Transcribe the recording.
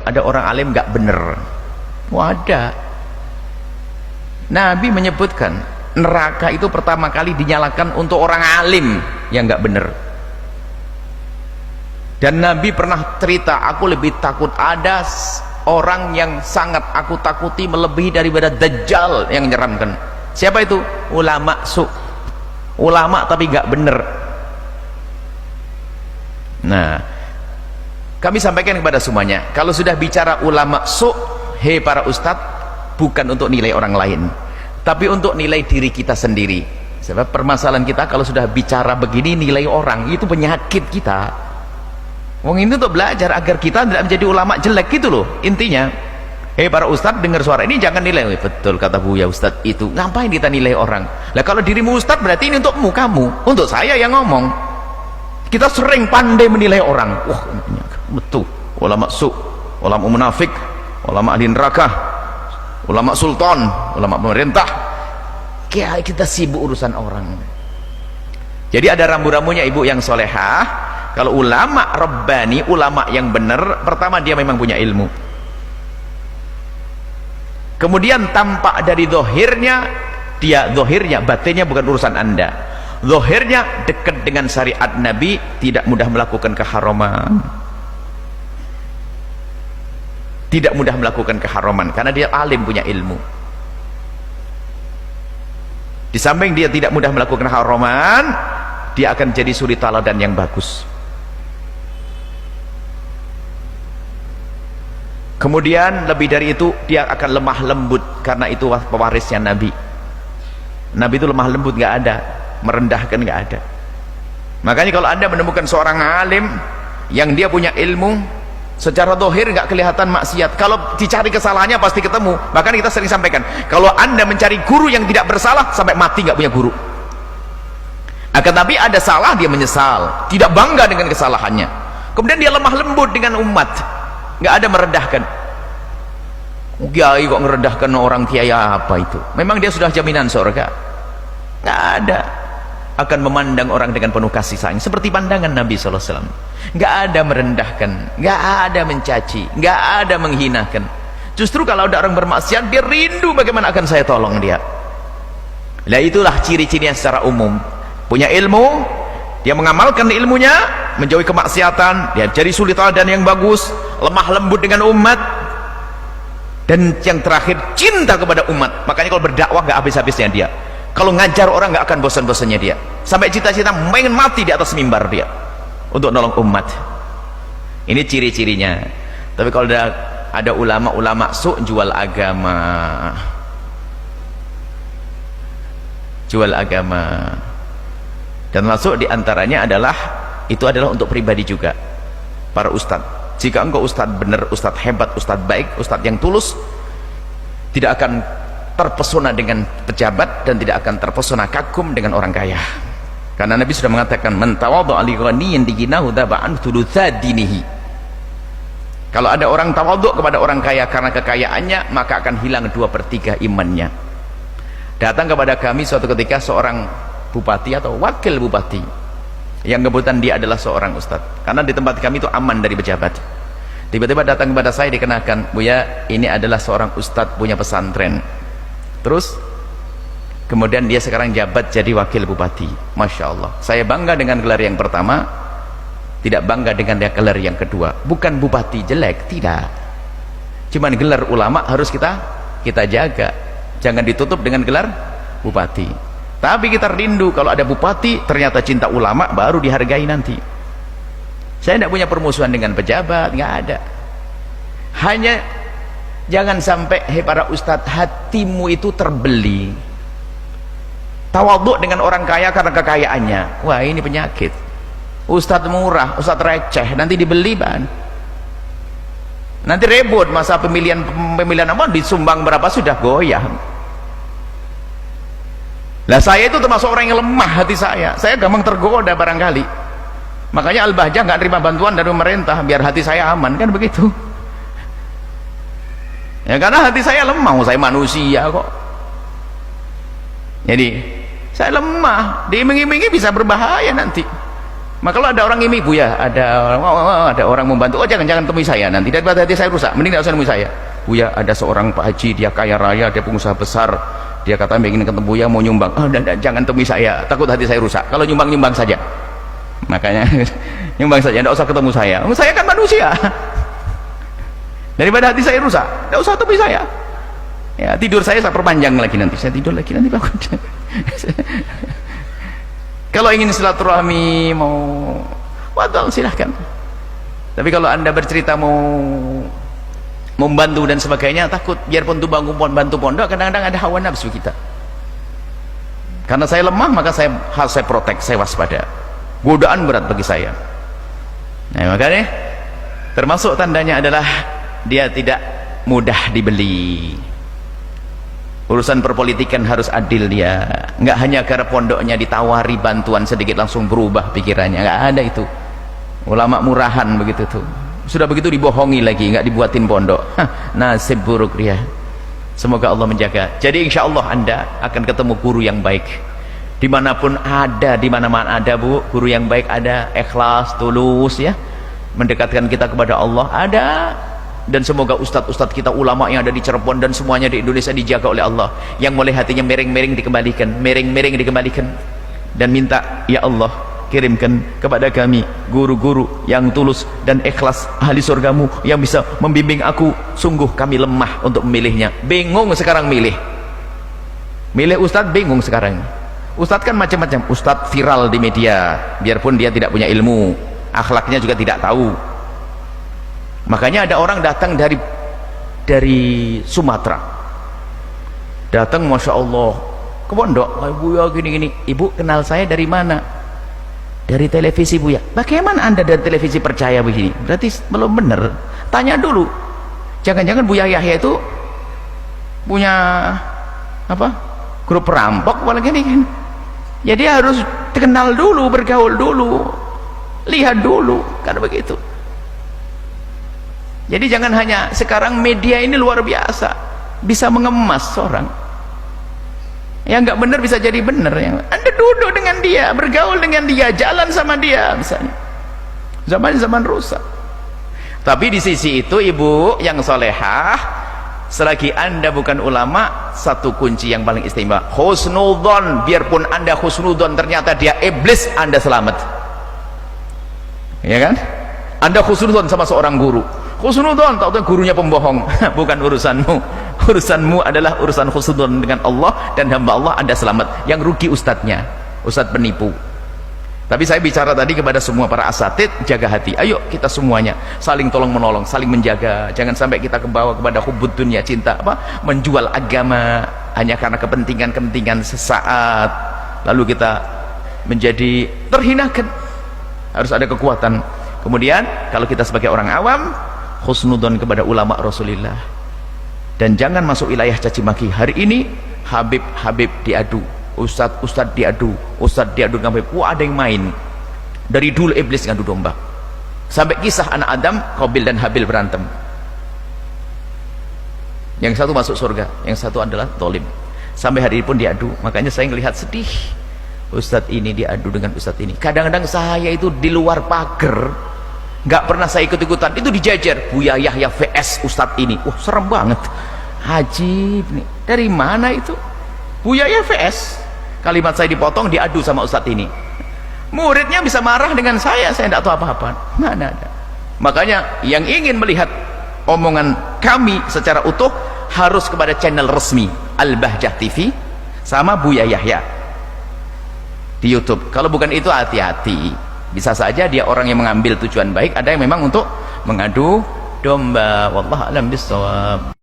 Ada orang alim nggak bener? Wah, ada. Nabi menyebutkan neraka itu pertama kali dinyalakan untuk orang alim yang nggak bener. Dan Nabi pernah cerita, aku lebih takut ada orang yang sangat aku takuti melebihi daripada Dajjal yang menyeramkan. Siapa itu? Ulama su. Ulama tapi nggak bener. Nah, kami sampaikan kepada semuanya, kalau sudah bicara ulama su, hei para ustadz, bukan untuk nilai orang lain, tapi untuk nilai diri kita sendiri. Sebab permasalahan kita kalau sudah bicara begini nilai orang, itu penyakit kita. Wong ini untuk belajar agar kita tidak menjadi ulama jelek gitu loh intinya. Hei para ustadz, dengar suara ini jangan nilai. Betul kata Buya ustadz itu. Ngapain kita nilai orang? Lah kalau dirimu ustadz berarti ini untukmu, kamu. Untuk saya yang ngomong. Kita sering pandai menilai orang. Wah, betul. Ulama su, ulama munafik, ulama ahli neraka, ulama sultan, ulama pemerintah. Kayak kita sibuk urusan orang. Jadi ada rambu-rambunya ibu yang solehah. Kalau ulama rabbani, ulama yang benar, pertama dia memang punya ilmu. Kemudian tampak dari zahirnya, dia zahirnya, batinnya bukan urusan anda. Zahirnya dekat dengan syariat Nabi, tidak mudah melakukan keharaman. Tidak mudah melakukan keharaman karena dia alim, punya ilmu. Di samping dia tidak mudah melakukan keharaman, dia akan jadi suri teladan yang bagus. Kemudian lebih dari itu, dia akan lemah lembut karena itu pewarisnya Nabi. Nabi itu lemah lembut, nggak ada, merendahkan nggak ada. Makanya kalau anda menemukan seorang alim yang dia punya ilmu, secara dohir nggak kelihatan maksiat, kalau dicari kesalahannya pasti ketemu. Bahkan kita sering sampaikan, kalau anda mencari guru yang tidak bersalah, sampai mati nggak punya guru. Akan tapi ada salah, dia menyesal, tidak bangga dengan kesalahannya. Kemudian dia lemah lembut dengan umat, nggak ada merendahkan. Kiai kok merendahkan orang kiai apa itu? Memang dia sudah jaminan surga? Nggak ada. Akan memandang orang dengan penuh kasih sayang seperti pandangan Nabi SAW. Nggak ada merendahkan, nggak ada mencaci, nggak ada menghinakan. Justru kalau ada orang bermaksiat, dia rindu bagaimana akan saya tolong dia. Nah itulah ciri-cirinya secara umum. Punya ilmu, dia mengamalkan ilmunya, menjauhi kemaksiatan, dia jadi suri teladan yang bagus, lemah lembut dengan umat, dan yang terakhir cinta kepada umat. Makanya kalau berdakwah nggak habis-habisnya dia. Kalau ngajar orang nggak akan bosan-bosannya dia, sampai cita-cita pengen mati di atas mimbar dia untuk nolong umat. Ini ciri-cirinya. Tapi kalau ada ulama-ulama su, jual agama, jual agama. Dan masuk diantaranya adalah, itu adalah untuk pribadi juga para ustadz. Jika engkau ustadz benar, ustadz hebat, ustadz baik, ustadz yang tulus, tidak akan terpesona dengan pejabat dan tidak akan terpesona kagum dengan orang kaya. Karena Nabi sudah mengatakan, man tawadhu'a li ghaniyyin diginahu daba'an thulutsa dinihi. Kalau ada orang tawadhu kepada orang kaya karena kekayaannya, maka akan hilang 2/3 imannya. Datang kepada kami suatu ketika seorang bupati atau wakil bupati, yang kebetulan dia adalah seorang ustadz, karena di tempat kami itu aman dari pejabat. Tiba-tiba datang kepada saya, dikenakan, Buya, ini adalah seorang ustadz punya pesantren. Terus kemudian dia sekarang jabat jadi wakil bupati. Masya Allah, saya bangga dengan gelar yang pertama, tidak bangga dengan gelar yang kedua. Bukan bupati jelek, tidak, cuman gelar ulama harus kita jaga, jangan ditutup dengan gelar bupati. Tapi kita rindu kalau ada bupati ternyata cinta ulama, baru dihargai nanti. Saya tidak punya permusuhan dengan pejabat, nggak ada. Hanya jangan sampai, hei para ustadz, hatimu itu terbeli. Tawadhu dengan orang kaya karena kekayaannya. Wah, ini penyakit. Ustadz murah, ustadz receh, nanti dibeli ban. Nanti ribut masa pemilihan apa, disumbang berapa sudah goyah. Lah saya itu termasuk orang yang lemah hati saya gampang tergoda barangkali. Makanya Al-Bahjah nggak terima bantuan dari pemerintah biar hati saya aman, kan begitu ya, karena hati saya lemah, saya manusia kok. Jadi saya lemah, diiming-imingi bisa berbahaya nanti. Maka kalau ada orang ini, Buya, ada orang membantu, oh jangan temui saya nanti, daripada hati saya rusak, mending tidak usah temui saya. Buya, ada seorang Pak Haji, dia kaya raya, dia pengusaha besar, dia kata ingin ketemu Buya, mau nyumbang. Oh, jangan temui saya, takut hati saya rusak. Kalau nyumbang saja. Makanya nyumbang saja, tidak usah ketemu saya. Saya kan manusia. Daripada hati saya rusak, tidak usah temui saya. Ya, tidur saya perpanjang lagi nanti. Saya tidur lagi nanti bangun. Kalau ingin silaturahmi, mau wadal, silahkan. Tapi kalau anda bercerita mau membantu dan sebagainya, takut biarpun itu bantu pondok, kadang-kadang ada hawa nafsu kita. Karena saya lemah, maka harus saya protek, saya waspada. Godaan berat bagi saya. Nah, makanya termasuk tandanya adalah dia tidak mudah dibeli. Urusan perpolitikan harus adil dia, nggak hanya karena pondoknya ditawari bantuan sedikit langsung berubah pikirannya, nggak ada itu. Ulama murahan begitu tuh, sudah begitu dibohongi lagi, nggak dibuatin pondok. Nasib buruk dia. Semoga Allah menjaga. Jadi insya Allah anda akan ketemu guru yang baik dimanapun ada, di mana-mana ada, Bu, guru yang baik ada, ikhlas, tulus, ya, mendekatkan kita kepada Allah ada. Dan semoga ustadz-ustadz kita, ulama yang ada di Cirebon dan semuanya di Indonesia dijaga oleh Allah, yang mulai hatinya miring-miring dikembalikan, dan minta, ya Allah, kirimkan kepada kami guru-guru yang tulus dan ikhlas, ahli surgamu, yang bisa membimbing aku. Sungguh kami lemah untuk memilihnya, bingung sekarang milih ustadz, bingung sekarang. Ustadz kan macam-macam, ustadz viral di media, biarpun dia tidak punya ilmu, akhlaknya juga tidak tahu. Makanya ada orang datang dari Sumatera, datang, masya Allah, ke pondok, Buya gini-gini. Ibu kenal saya dari mana? Dari televisi, Buya. Bagaimana anda dari televisi percaya begini? Berarti belum benar. Tanya dulu, jangan-jangan Buya Yahya itu punya apa, grup perampok apalagi ini kan. Jadi harus kenal dulu, bergaul dulu, lihat dulu, karena begitu. Jadi jangan hanya, sekarang media ini luar biasa, bisa mengemas orang yang nggak benar bisa jadi benar. Yang anda duduk dengan dia, bergaul dengan dia, jalan sama dia, misalnya zaman rusak. Tapi di sisi itu, ibu yang solehah, selagi anda bukan ulama, satu kunci yang paling istimewa, husnudzon. Biarpun anda husnudzon ternyata dia iblis, anda selamat, ya kan? Anda husnudzon sama seorang guru, husnudzon, tahu-tahu gurunya pembohong, bukan urusanmu. Urusanmu adalah urusan husnudzon dengan Allah dan hamba Allah, anda selamat. Yang rugi ustadznya, ustadz penipu. Tapi saya bicara tadi kepada semua para asatid, jaga hati. Ayo kita semuanya saling tolong menolong, saling menjaga. Jangan sampai kita kebawa kepada hubud dunia, cinta menjual agama hanya karena kepentingan sesaat, lalu kita menjadi terhinakan. Harus ada kekuatan. Kemudian kalau kita sebagai orang awam, husnudzon kepada ulama Rasulullah, dan jangan masuk wilayah caci maki. Hari ini Habib diadu, Ustadz diadu, dengan Habib. Wah, ada yang main. Dari dulu iblis ngadu domba, sampai kisah anak Adam, Qabil dan Habil berantem. Yang satu masuk surga, yang satu adalah zalim. Sampai hari ini pun diadu. Makanya saya melihat sedih, Ustadz ini diadu dengan Ustadz ini. Kadang-kadang saya itu di luar pagar, nggak pernah saya ikut-ikutan, itu dijajar Buya Yahya vs Ustadz ini. Wah, serem banget, ajib nih, dari mana itu? Buya Yahya vs, kalimat saya dipotong, diadu sama Ustadz ini. Muridnya bisa marah dengan saya tidak tahu apa-apa, mana ada. Makanya yang ingin melihat omongan kami secara utuh harus kepada channel resmi Al-Bahjah TV sama Buya Yahya di YouTube. Kalau bukan itu, hati-hati. Bisa saja dia orang yang mengambil tujuan baik, ada yang memang untuk mengadu domba. Wallahu a'lam bishawab.